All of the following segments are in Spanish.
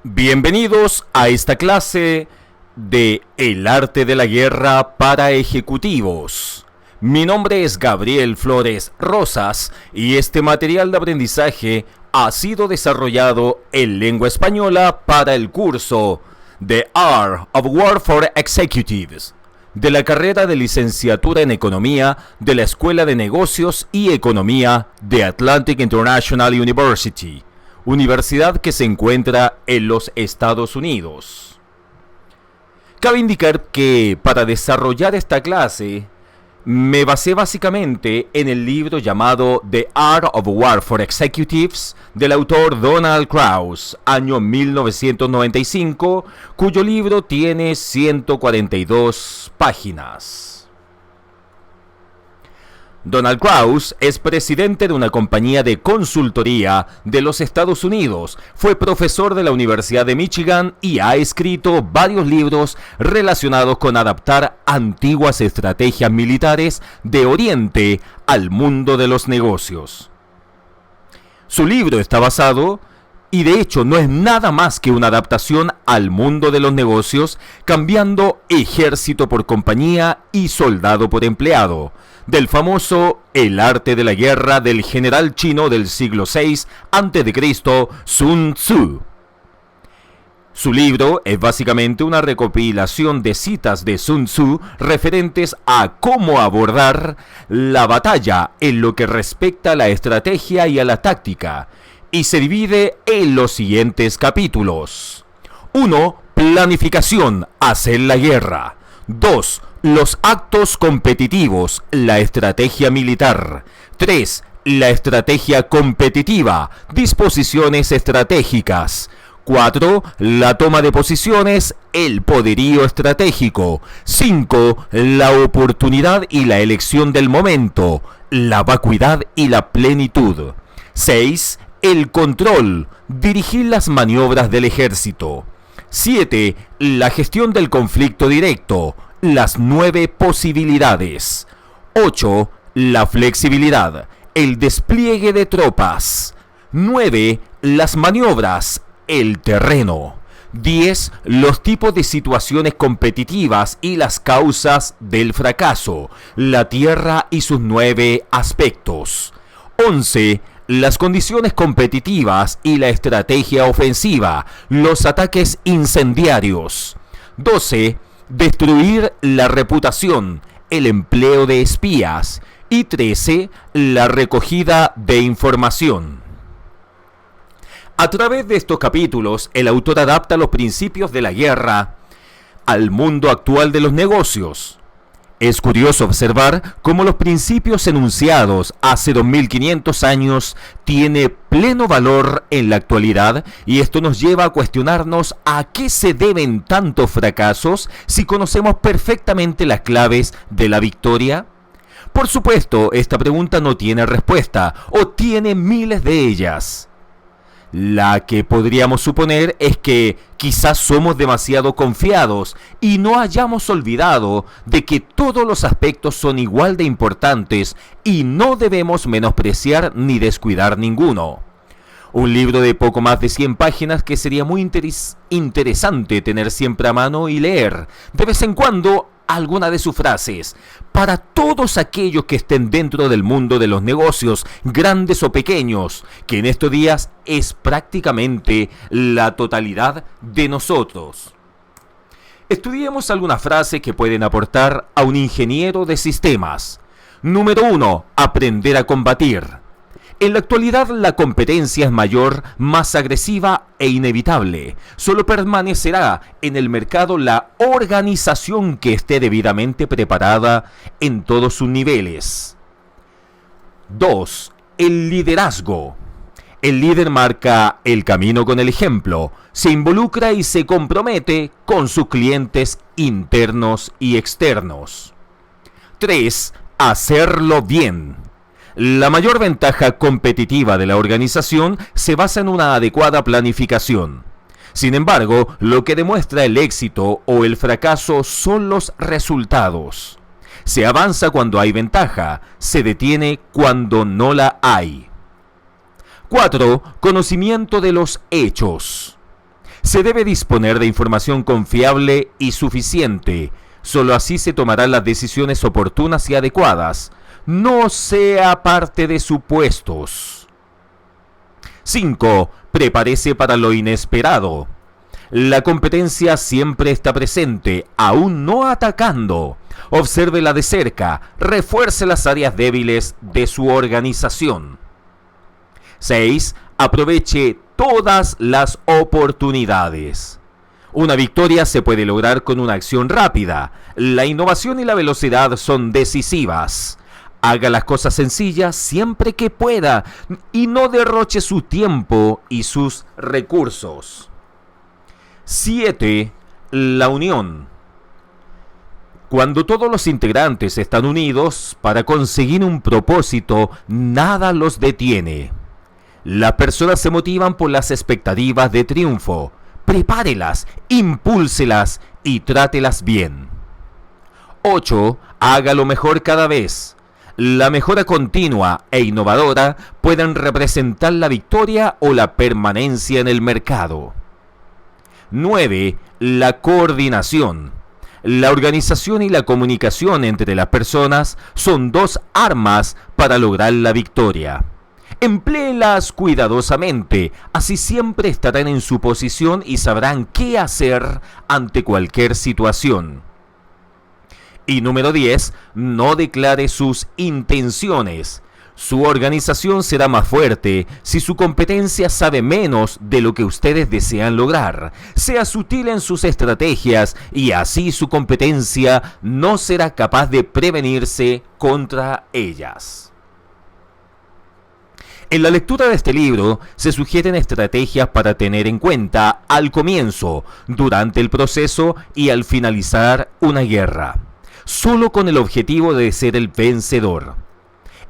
Bienvenidos a esta clase de El arte de la guerra para ejecutivos. Mi nombre es Gabriel Flores Rosas y este material de aprendizaje ha sido desarrollado en lengua española para el curso The Art of War for Executives de la carrera de licenciatura en Economía de la Escuela de Negocios y Economía de Atlantic International University, universidad que se encuentra en los Estados Unidos. Cabe indicar que para desarrollar esta clase me basé básicamente en el libro llamado The Art of War for Executives del autor Donald Krauss, año 1995, cuyo libro tiene 142 páginas. Donald Krauss es presidente de una compañía de consultoría de los Estados Unidos, fue profesor de la Universidad de Michigan y ha escrito varios libros relacionados con adaptar antiguas estrategias militares de Oriente al mundo de los negocios. Su libro está basado, y de hecho no es nada más que una adaptación al mundo de los negocios, cambiando ejército por compañía y soldado por empleado, del famoso El arte de la guerra del general chino del siglo VI a.C., Sun Tzu. Su libro es básicamente una recopilación de citas de Sun Tzu referentes a cómo abordar la batalla en lo que respecta a la estrategia y a la táctica, y se divide en los siguientes capítulos. 1. Planificación, hacer la guerra. 2. Los actos competitivos, la estrategia militar. 3. La estrategia competitiva, disposiciones estratégicas. 4. La toma de posiciones, el poderío estratégico. 5. La oportunidad y la elección del momento, la vacuidad y la plenitud. 6. El control, dirigir las maniobras del ejército. 7. La gestión del conflicto directo, las 9 posibilidades. 8. La flexibilidad, el despliegue de tropas. 9. Las maniobras, el terreno. 10. Los tipos de situaciones competitivas y las causas del fracaso, la tierra y sus 9 aspectos. 11. Las condiciones competitivas y la estrategia ofensiva, los ataques incendiarios. 12. Destruir la reputación, el empleo de espías. Y 13. La recogida de información. A través de estos capítulos, el autor adapta los principios de la guerra al mundo actual de los negocios. Es curioso observar cómo los principios enunciados hace 2500 años tiene pleno valor en la actualidad, y esto nos lleva a cuestionarnos a qué se deben tantos fracasos si conocemos perfectamente las claves de la victoria. Por supuesto, esta pregunta no tiene respuesta, o tiene miles de ellas. La que podríamos suponer es que quizás somos demasiado confiados y no hayamos olvidado de que todos los aspectos son igual de importantes y no debemos menospreciar ni descuidar ninguno. Un libro de poco más de 100 páginas que sería muy interesante tener siempre a mano y leer de vez en cuando alguna de sus frases, para todos aquellos que estén dentro del mundo de los negocios, grandes o pequeños, que en estos días es prácticamente la totalidad de nosotros. Estudiemos algunas frases que pueden aportar a un ingeniero de sistemas. Número 1. Aprender a combatir. En la actualidad la competencia es mayor, más agresiva e inevitable. Solo permanecerá en el mercado la organización que esté debidamente preparada en todos sus niveles. 2. El liderazgo. El líder marca el camino con el ejemplo, se involucra y se compromete con sus clientes internos y externos. 3. Hacerlo bien. La mayor ventaja competitiva de la organización se basa en una adecuada planificación. Sin embargo, lo que demuestra el éxito o el fracaso son los resultados. Se avanza cuando hay ventaja, se detiene cuando no la hay. 4. Conocimiento de los hechos. Se debe disponer de información confiable y suficiente. Solo así se tomarán las decisiones oportunas y adecuadas. No sea parte de supuestos. 5. Prepárese para lo inesperado. La competencia siempre está presente, aún no atacando. Obsérvela de cerca, refuerce las áreas débiles de su organización. 6. Aproveche todas las oportunidades. Una victoria se puede lograr con una acción rápida. La innovación y la velocidad son decisivas. Haga las cosas sencillas siempre que pueda y no derroche su tiempo y sus recursos. 7. La unión. Cuando todos los integrantes están unidos para conseguir un propósito, nada los detiene. Las personas se motivan por las expectativas de triunfo. Prepárelas, impúlselas y trátelas bien. 8. Hágalo mejor cada vez. La mejora continua e innovadora pueden representar la victoria o la permanencia en el mercado. 9. La coordinación. La organización y la comunicación entre las personas son dos armas para lograr la victoria. Empléelas cuidadosamente, así siempre estarán en su posición y sabrán qué hacer ante cualquier situación. Y número 10, no declare sus intenciones. Su organización será más fuerte si su competencia sabe menos de lo que ustedes desean lograr. Sea sutil en sus estrategias y así su competencia no será capaz de prevenirse contra ellas. En la lectura de este libro se sugieren estrategias para tener en cuenta al comienzo, durante el proceso y al finalizar una guerra, solo con el objetivo de ser el vencedor.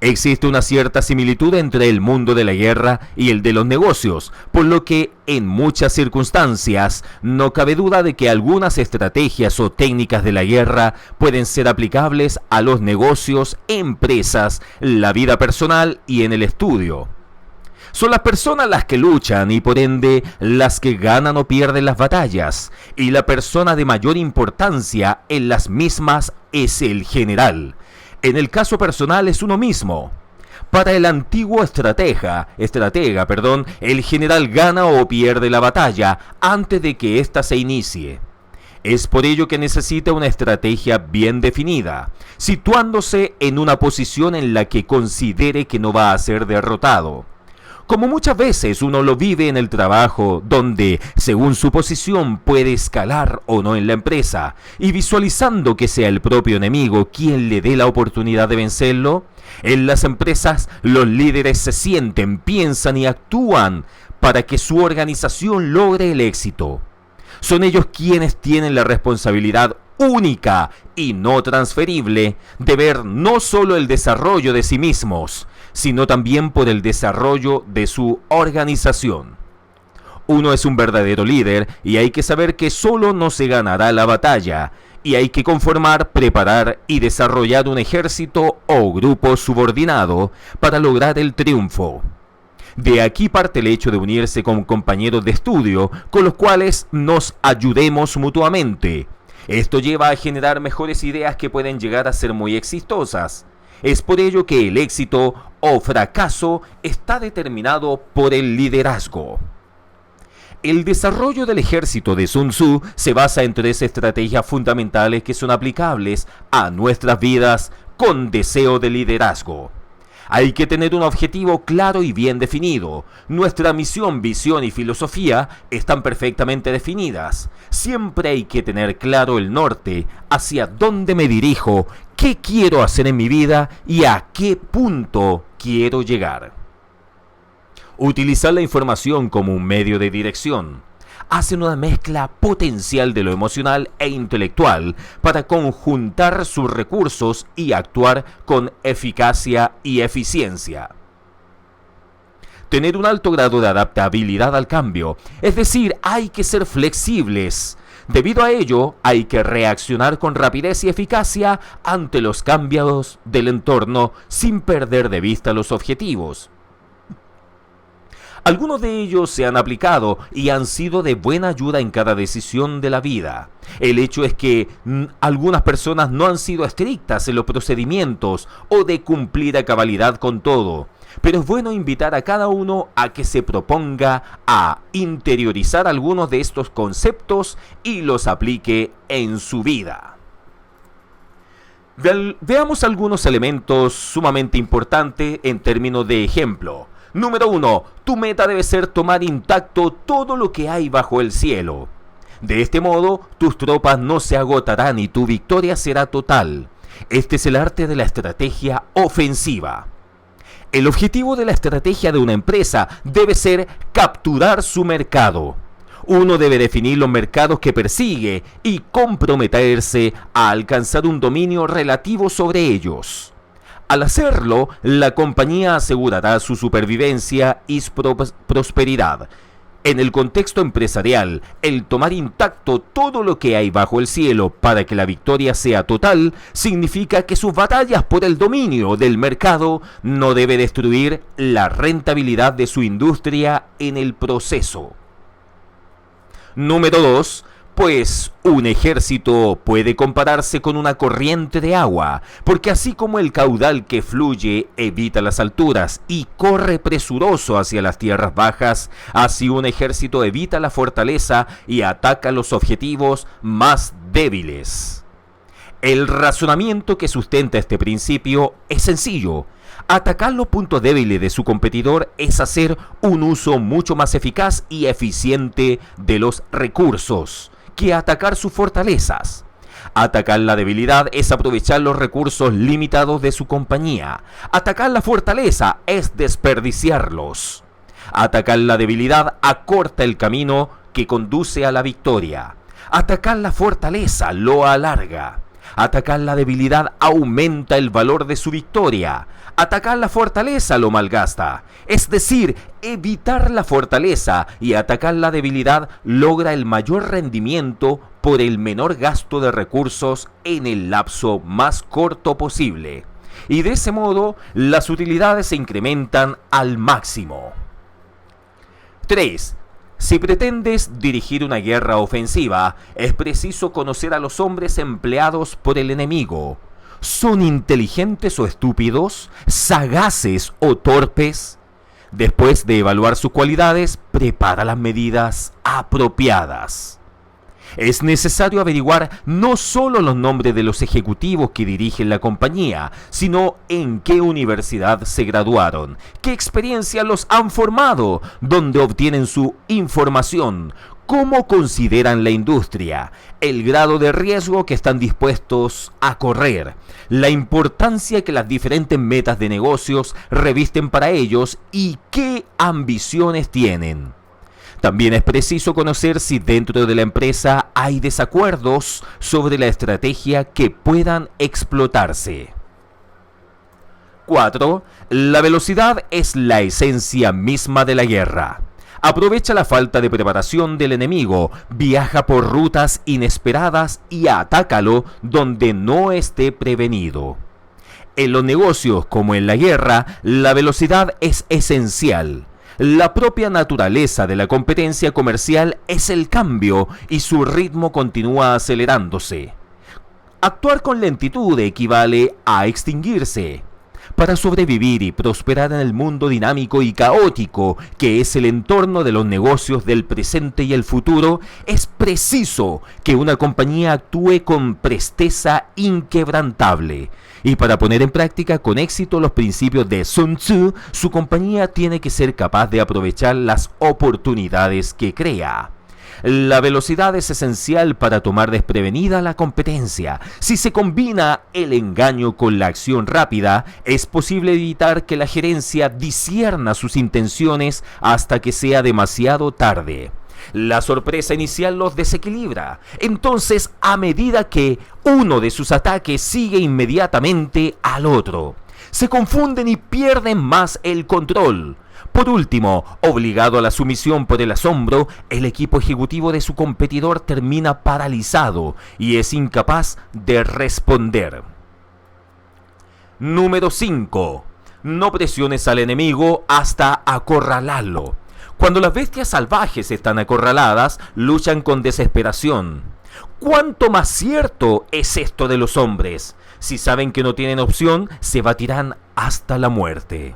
Existe una cierta similitud entre el mundo de la guerra y el de los negocios, por lo que en muchas circunstancias no cabe duda de que algunas estrategias o técnicas de la guerra pueden ser aplicables a los negocios, empresas, la vida personal y en el estudio. Son las personas las que luchan y por ende las que ganan o pierden las batallas, y la persona de mayor importancia en las mismas es el general. En el caso personal es uno mismo. Para el antiguo estratega, el general gana o pierde la batalla antes de que ésta se inicie. Es por ello que necesita una estrategia bien definida, situándose en una posición en la que considere que no va a ser derrotado. Como muchas veces uno lo vive en el trabajo, donde, según su posición, puede escalar o no en la empresa, y visualizando que sea el propio enemigo quien le dé la oportunidad de vencerlo. En las empresas, los líderes se sienten, piensan y actúan para que su organización logre el éxito. Son ellos quienes tienen la responsabilidad única y no transferible de ver no solo el desarrollo de sí mismos, sino también por el desarrollo de su organización. Uno es un verdadero líder y hay que saber que solo no se ganará la batalla, y hay que conformar, preparar y desarrollar un ejército o grupo subordinado para lograr el triunfo. De aquí parte el hecho de unirse con compañeros de estudio con los cuales nos ayudemos mutuamente. Esto lleva a generar mejores ideas que pueden llegar a ser muy exitosas. Es por ello que el éxito o fracaso está determinado por el liderazgo. El desarrollo del ejército de Sun Tzu se basa en 3 estrategias fundamentales que son aplicables a nuestras vidas con deseo de liderazgo. Hay que tener un objetivo claro y bien definido. Nuestra misión, visión y filosofía están perfectamente definidas. Siempre hay que tener claro el norte, hacia dónde me dirijo, qué quiero hacer en mi vida y a qué punto quiero llegar. Utilizar la información como un medio de dirección. Hacen una mezcla potencial de lo emocional e intelectual para conjuntar sus recursos y actuar con eficacia y eficiencia. Tener un alto grado de adaptabilidad al cambio, es decir, hay que ser flexibles. Debido a ello, hay que reaccionar con rapidez y eficacia ante los cambios del entorno sin perder de vista los objetivos. Algunos de ellos se han aplicado y han sido de buena ayuda en cada decisión de la vida. El hecho es que algunas personas no han sido estrictas en los procedimientos o de cumplir a cabalidad con todo. Pero es bueno invitar a cada uno a que se proponga a interiorizar algunos de estos conceptos y los aplique en su vida. Veamos algunos elementos sumamente importantes en términos de ejemplo. Número 1. Tu meta debe ser tomar intacto todo lo que hay bajo el cielo. De este modo, tus tropas no se agotarán y tu victoria será total. Este es el arte de la estrategia ofensiva. El objetivo de la estrategia de una empresa debe ser capturar su mercado. Uno debe definir los mercados que persigue y comprometerse a alcanzar un dominio relativo sobre ellos. Al hacerlo, la compañía asegurará su supervivencia y prosperidad. En el contexto empresarial, el tomar intacto todo lo que hay bajo el cielo para que la victoria sea total significa que sus batallas por el dominio del mercado no debe destruir la rentabilidad de su industria en el proceso. Número 2. Pues un ejército puede compararse con una corriente de agua, porque así como el caudal que fluye evita las alturas y corre presuroso hacia las tierras bajas, así un ejército evita la fortaleza y ataca los objetivos más débiles. El razonamiento que sustenta este principio es sencillo. Atacar los puntos débiles de su competidor es hacer un uso mucho más eficaz y eficiente de los recursos que atacar sus fortalezas. Atacar la debilidad es aprovechar los recursos limitados de su compañía. Atacar la fortaleza es desperdiciarlos. Atacar la debilidad acorta el camino que conduce a la victoria. Atacar la fortaleza lo alarga. Atacar la debilidad aumenta el valor de su victoria. Atacar la fortaleza lo malgasta. Es decir, evitar la fortaleza y atacar la debilidad logra el mayor rendimiento por el menor gasto de recursos en el lapso más corto posible. Y de ese modo, las utilidades se incrementan al máximo. 3. Si pretendes dirigir una guerra ofensiva, es preciso conocer a los hombres empleados por el enemigo. ¿Son inteligentes o estúpidos? ¿Sagaces o torpes? Después de evaluar sus cualidades, prepara las medidas apropiadas. Es necesario averiguar no solo los nombres de los ejecutivos que dirigen la compañía, sino en qué universidad se graduaron, qué experiencia los han formado, dónde obtienen su información, cómo consideran la industria, el grado de riesgo que están dispuestos a correr, la importancia que las diferentes metas de negocios revisten para ellos y qué ambiciones tienen. También es preciso conocer si dentro de la empresa hay desacuerdos sobre la estrategia que puedan explotarse. 4. La velocidad es la esencia misma de la guerra. Aprovecha la falta de preparación del enemigo, viaja por rutas inesperadas y atácalo donde no esté prevenido. En los negocios como en la guerra, la velocidad es esencial. La propia naturaleza de la competencia comercial es el cambio y su ritmo continúa acelerándose. Actuar con lentitud equivale a extinguirse. Para sobrevivir y prosperar en el mundo dinámico y caótico que es el entorno de los negocios del presente y el futuro, es preciso que una compañía actúe con presteza inquebrantable. Y para poner en práctica con éxito los principios de Sun Tzu, su compañía tiene que ser capaz de aprovechar las oportunidades que crea. La velocidad es esencial para tomar desprevenida la competencia. Si se combina el engaño con la acción rápida, es posible evitar que la gerencia discierna sus intenciones hasta que sea demasiado tarde. La sorpresa inicial los desequilibra. Entonces, a medida que uno de sus ataques sigue inmediatamente al otro, se confunden y pierden más el control. Por último, obligado a la sumisión por el asombro, el equipo ejecutivo de su competidor termina paralizado y es incapaz de responder. Número 5. No presiones al enemigo hasta acorralarlo. Cuando las bestias salvajes están acorraladas, luchan con desesperación. ¿Cuánto más cierto es esto de los hombres? Si saben que no tienen opción, se batirán hasta la muerte.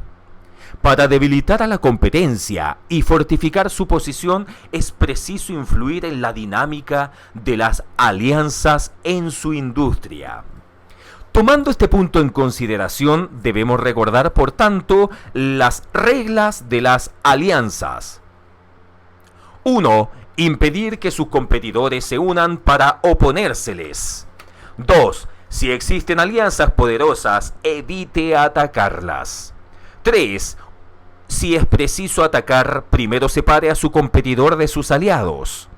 Para debilitar a la competencia y fortificar su posición es preciso influir en la dinámica de las alianzas en su industria. Tomando este punto en consideración, debemos recordar, por tanto, las reglas de las alianzas. 1. Impedir que sus competidores se unan para oponérseles. 2. Si existen alianzas poderosas, evite atacarlas. 3. Si es preciso atacar, primero separe a su competidor de sus aliados.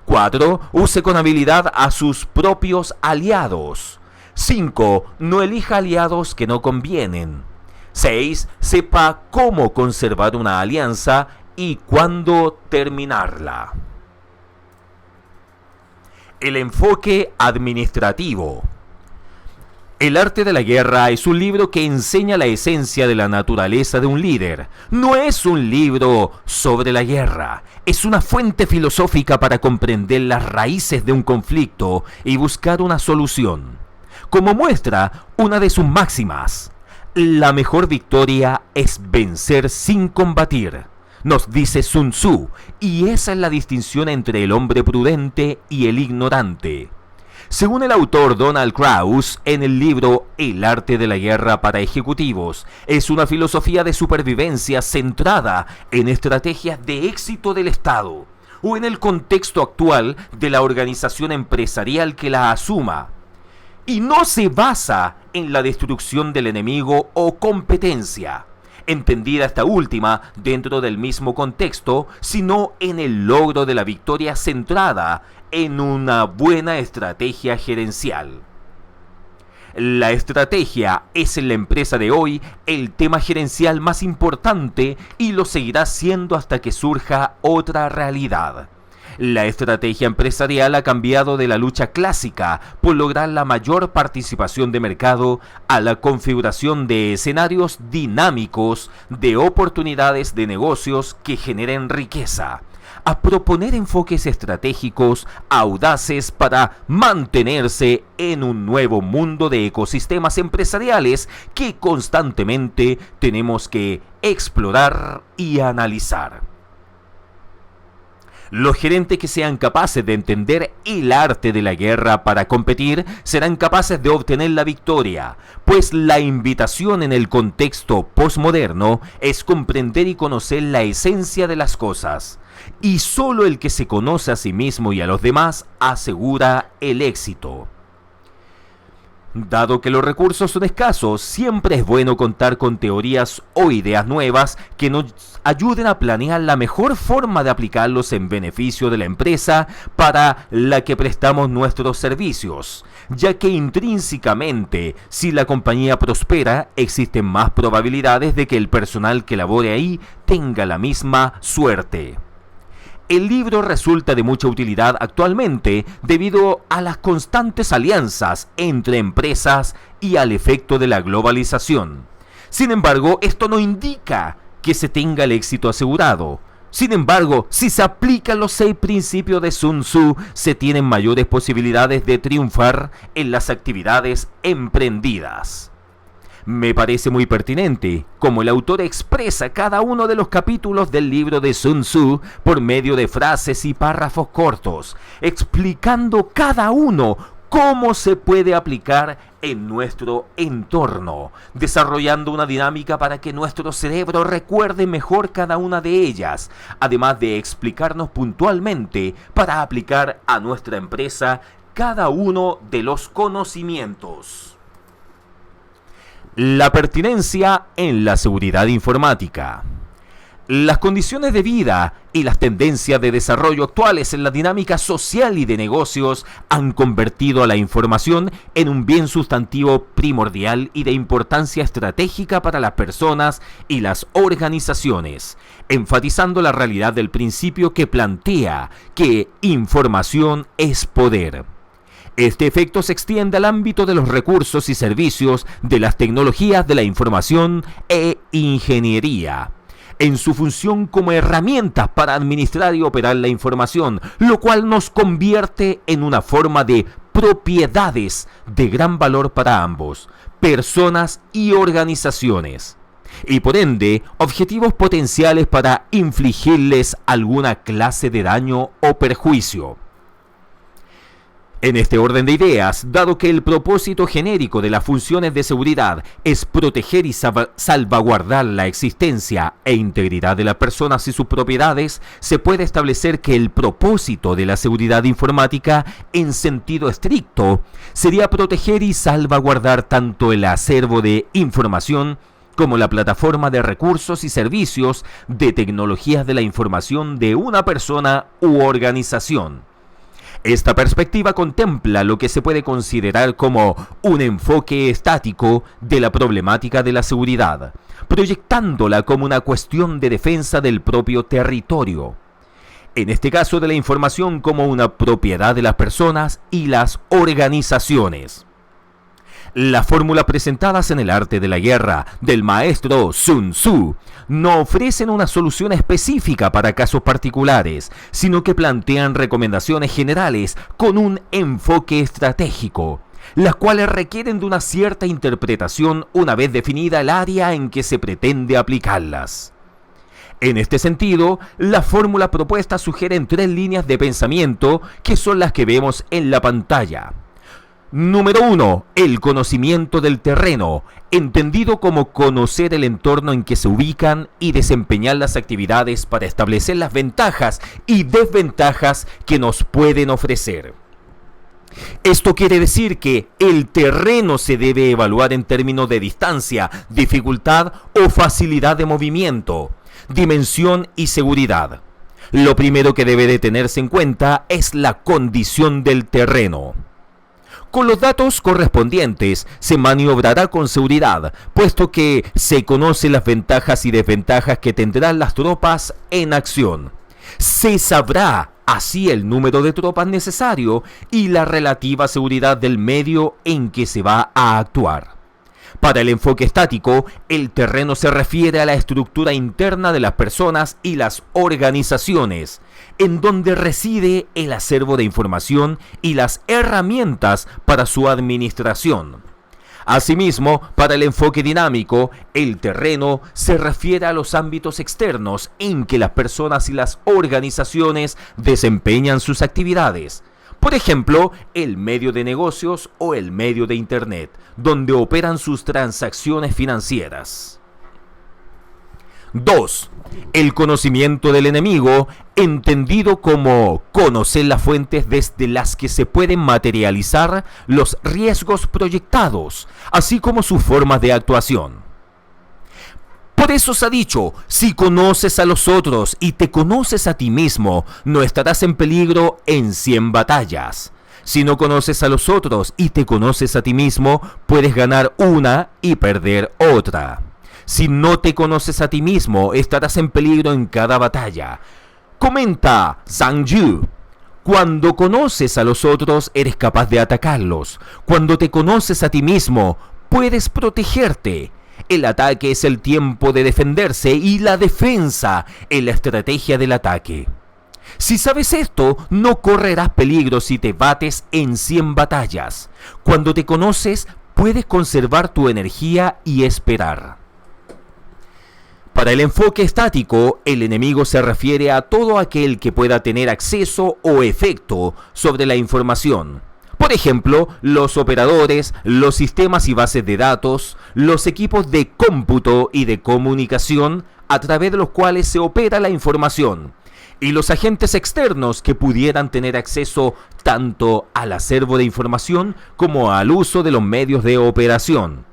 4. Use con habilidad a sus propios aliados. 5. No elija aliados que no convienen. 6. Sepa cómo conservar una alianza y cuándo terminarla. El enfoque administrativo. El arte de la guerra es un libro que enseña la esencia de la naturaleza de un líder. No es un libro sobre la guerra, es una fuente filosófica para comprender las raíces de un conflicto y buscar una solución. Como muestra una de sus máximas, la mejor victoria es vencer sin combatir, nos dice Sun Tzu, y esa es la distinción entre el hombre prudente y el ignorante. Según el autor Donald Krauss, en el libro El arte de la guerra para ejecutivos, es una filosofía de supervivencia centrada en estrategias de éxito del Estado o en el contexto actual de la organización empresarial que la asuma, y no se basa en la destrucción del enemigo o competencia, entendida esta última dentro del mismo contexto, sino en el logro de la victoria centrada en una buena estrategia gerencial. La estrategia es en la empresa de hoy el tema gerencial más importante y lo seguirá siendo hasta que surja otra realidad. La estrategia empresarial ha cambiado de la lucha clásica por lograr la mayor participación de mercado a la configuración de escenarios dinámicos de oportunidades de negocios que generen riqueza, a proponer enfoques estratégicos audaces para mantenerse en un nuevo mundo de ecosistemas empresariales que constantemente tenemos que explorar y analizar. Los gerentes que sean capaces de entender el arte de la guerra para competir serán capaces de obtener la victoria, pues la invitación en el contexto postmoderno es comprender y conocer la esencia de las cosas, y solo el que se conoce a sí mismo y a los demás asegura el éxito. Dado que los recursos son escasos, siempre es bueno contar con teorías o ideas nuevas que nos ayuden a planear la mejor forma de aplicarlos en beneficio de la empresa para la que prestamos nuestros servicios, ya que intrínsecamente, si la compañía prospera, existen más probabilidades de que el personal que labore ahí tenga la misma suerte. El libro resulta de mucha utilidad actualmente debido a las constantes alianzas entre empresas y al efecto de la globalización. Sin embargo, esto no indica que se tenga el éxito asegurado. Sin embargo, si se aplican los 6 principios de Sun Tzu, se tienen mayores posibilidades de triunfar en las actividades emprendidas. Me parece muy pertinente como el autor expresa cada uno de los capítulos del libro de Sun Tzu por medio de frases y párrafos cortos, explicando cada uno cómo se puede aplicar en nuestro entorno, desarrollando una dinámica para que nuestro cerebro recuerde mejor cada una de ellas, además de explicarnos puntualmente para aplicar a nuestra empresa cada uno de los conocimientos. La pertinencia en la seguridad informática. Las condiciones de vida y las tendencias de desarrollo actuales en la dinámica social y de negocios han convertido a la información en un bien sustantivo primordial y de importancia estratégica para las personas y las organizaciones, enfatizando la realidad del principio que plantea que información es poder. Este efecto se extiende al ámbito de los recursos y servicios de las tecnologías de la información e ingeniería. en su función como herramientas para administrar y operar la información, lo cual nos convierte en una forma de propiedades de gran valor para ambos, personas y organizaciones, y por ende objetivos potenciales para infligirles alguna clase de daño o perjuicio. En este orden de ideas, dado que el propósito genérico de las funciones de seguridad es proteger y salvaguardar la existencia e integridad de las personas y sus propiedades, se puede establecer que el propósito de la seguridad informática, en sentido estricto, sería proteger y salvaguardar tanto el acervo de información como la plataforma de recursos y servicios de tecnologías de la información de una persona u organización. Esta perspectiva contempla lo que se puede considerar como un enfoque estático de la problemática de la seguridad, proyectándola como una cuestión de defensa del propio territorio, en este caso de la información como una propiedad de las personas y las organizaciones. Las fórmulas presentadas en El arte de la guerra del maestro Sun Tzu no ofrecen una solución específica para casos particulares, sino que plantean recomendaciones generales con un enfoque estratégico, las cuales requieren de una cierta interpretación una vez definida el área en que se pretende aplicarlas. En este sentido, las fórmulas propuestas sugieren 3 líneas de pensamiento que son las que vemos en la pantalla. Número 1. El conocimiento del terreno, entendido como conocer el entorno en que se ubican y desempeñar las actividades para establecer las ventajas y desventajas que nos pueden ofrecer. Esto quiere decir que el terreno se debe evaluar en términos de distancia, dificultad o facilidad de movimiento, dimensión y seguridad. Lo primero que debe de tenerse en cuenta es la condición del terreno. Con los datos correspondientes se maniobrará con seguridad, puesto que se conocen las ventajas y desventajas que tendrán las tropas en acción. Se sabrá así el número de tropas necesario y la relativa seguridad del medio en que se va a actuar. Para el enfoque estático, el terreno se refiere a la estructura interna de las personas y las organizaciones, en donde reside el acervo de información y las herramientas para su administración. Asimismo, para el enfoque dinámico, el terreno se refiere a los ámbitos externos en que las personas y las organizaciones desempeñan sus actividades. Por ejemplo, el medio de negocios o el medio de Internet, donde operan sus transacciones financieras. 2. El conocimiento del enemigo, entendido como conocer las fuentes desde las que se pueden materializar los riesgos proyectados, así como sus formas de actuación. Por eso se ha dicho, si conoces a los otros y te conoces a ti mismo, no estarás en peligro en 100 batallas. Si no conoces a los otros y te conoces a ti mismo, puedes ganar una y perder otra. Si no te conoces a ti mismo, estarás en peligro en cada batalla. Comenta Zhang Yu. Cuando conoces a los otros, eres capaz de atacarlos. Cuando te conoces a ti mismo, puedes protegerte. El ataque es el tiempo de defenderse y la defensa es la estrategia del ataque. Si sabes esto, no correrás peligro si te bates en 100 batallas. Cuando te conoces, puedes conservar tu energía y esperar. Para el enfoque estático, el enemigo se refiere a todo aquel que pueda tener acceso o efecto sobre la información. Por ejemplo, los operadores, los sistemas y bases de datos, los equipos de cómputo y de comunicación a través de los cuales se opera la información, y los agentes externos que pudieran tener acceso tanto al acervo de información como al uso de los medios de operación.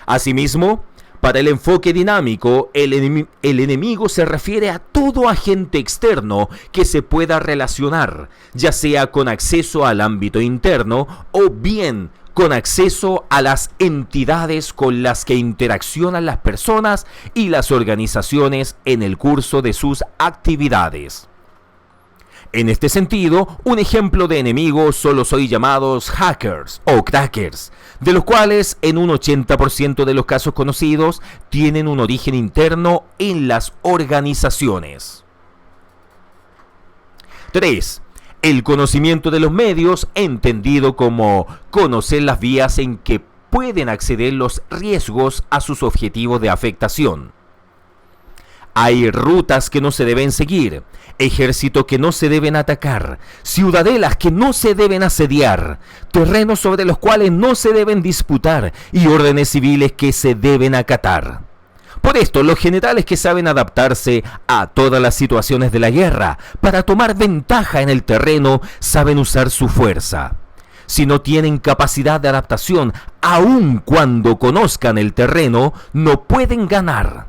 Asimismo, para el enfoque dinámico, el enemigo se refiere a todo agente externo que se pueda relacionar, ya sea con acceso al ámbito interno o bien con acceso a las entidades con las que interaccionan las personas y las organizaciones en el curso de sus actividades. En este sentido, un ejemplo de enemigos son los hoy llamados hackers o crackers, de los cuales en un 80% de los casos conocidos tienen un origen interno en las organizaciones. 3. El conocimiento de los medios, entendido como conocer las vías en que pueden acceder los riesgos a sus objetivos de afectación. Hay rutas que no se deben seguir, ejércitos que no se deben atacar, ciudadelas que no se deben asediar, terrenos sobre los cuales no se deben disputar y órdenes civiles que se deben acatar. Por esto, los generales que saben adaptarse a todas las situaciones de la guerra para tomar ventaja en el terreno saben usar su fuerza. Si no tienen capacidad de adaptación, aun cuando conozcan el terreno, no pueden ganar.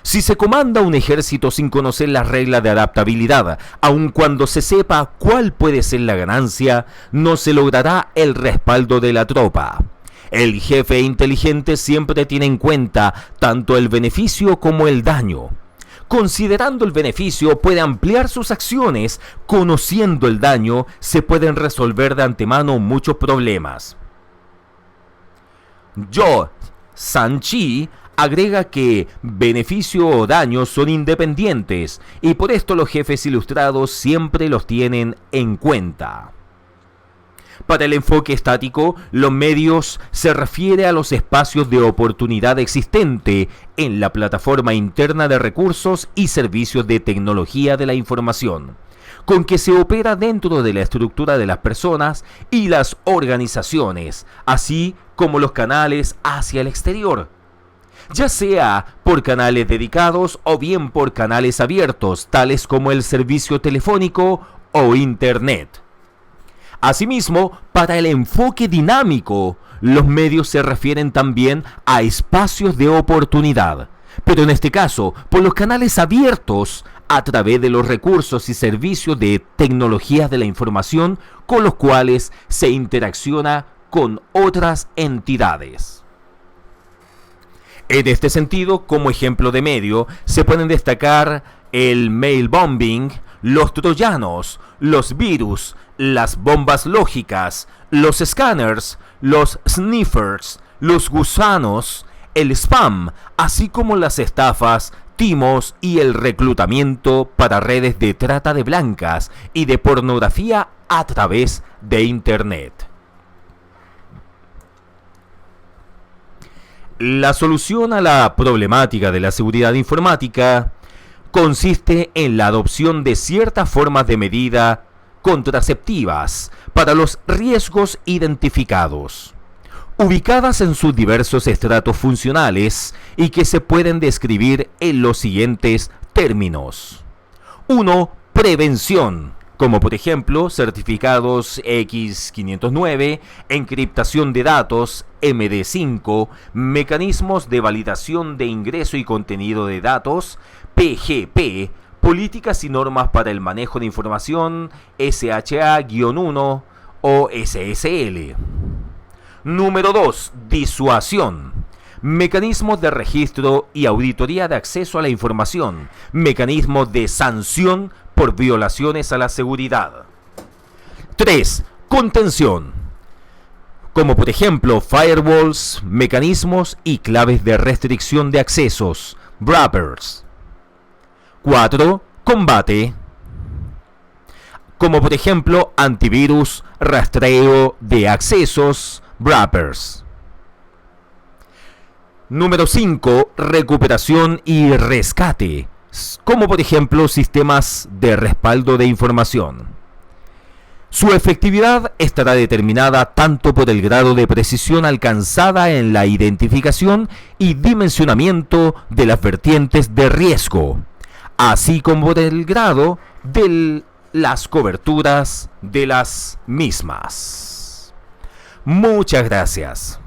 Si se comanda un ejército sin conocer las reglas de adaptabilidad, aun cuando se sepa cuál puede ser la ganancia, no se logrará el respaldo de la tropa. El jefe inteligente siempre tiene en cuenta tanto el beneficio como el daño. Considerando el beneficio, puede ampliar sus acciones. Conociendo el daño, se pueden resolver de antemano muchos problemas. Zhou Sanqi agrega que beneficio o daño son independientes y por esto los jefes ilustrados siempre los tienen en cuenta. Para el enfoque estático, los medios se refiere a los espacios de oportunidad existente en la plataforma interna de recursos y servicios de tecnología de la información, con que se opera dentro de la estructura de las personas y las organizaciones, así como los canales hacia el exterior, ya sea por canales dedicados o bien por canales abiertos, tales como el servicio telefónico o Internet. Asimismo, para el enfoque dinámico, los medios se refieren también a espacios de oportunidad, pero en este caso, por los canales abiertos a través de los recursos y servicios de tecnologías de la información con los cuales se interacciona con otras entidades. En este sentido, como ejemplo de medio, se pueden destacar el mail bombing, los troyanos, los virus, las bombas lógicas, los escáneres, los sniffers, los gusanos, el spam, así como las estafas, timos y el reclutamiento para redes de trata de blancas y de pornografía a través de Internet. La solución a la problemática de la seguridad informática consiste en la adopción de ciertas formas de medida contraceptivas para los riesgos identificados, ubicadas en sus diversos estratos funcionales y que se pueden describir en los siguientes términos. 1. Prevención, como por ejemplo certificados X509, encriptación de datos MD5, mecanismos de validación de ingreso y contenido de datos PGP, políticas y normas para el manejo de información SHA-1 o SSL. Número 2. Disuasión. Mecanismos de registro y auditoría de acceso a la información. Mecanismos de sanción por violaciones a la seguridad. 3. Contención. Como por ejemplo firewalls, mecanismos y claves de restricción de accesos, wrappers. 4. Combate. Como por ejemplo antivirus, rastreo de accesos, wrappers. Número 5. Recuperación y rescate. Como por ejemplo sistemas de respaldo de información. Su efectividad estará determinada tanto por el grado de precisión alcanzada en la identificación y dimensionamiento de las vertientes de riesgo, así como por el grado de las coberturas de las mismas. Muchas gracias.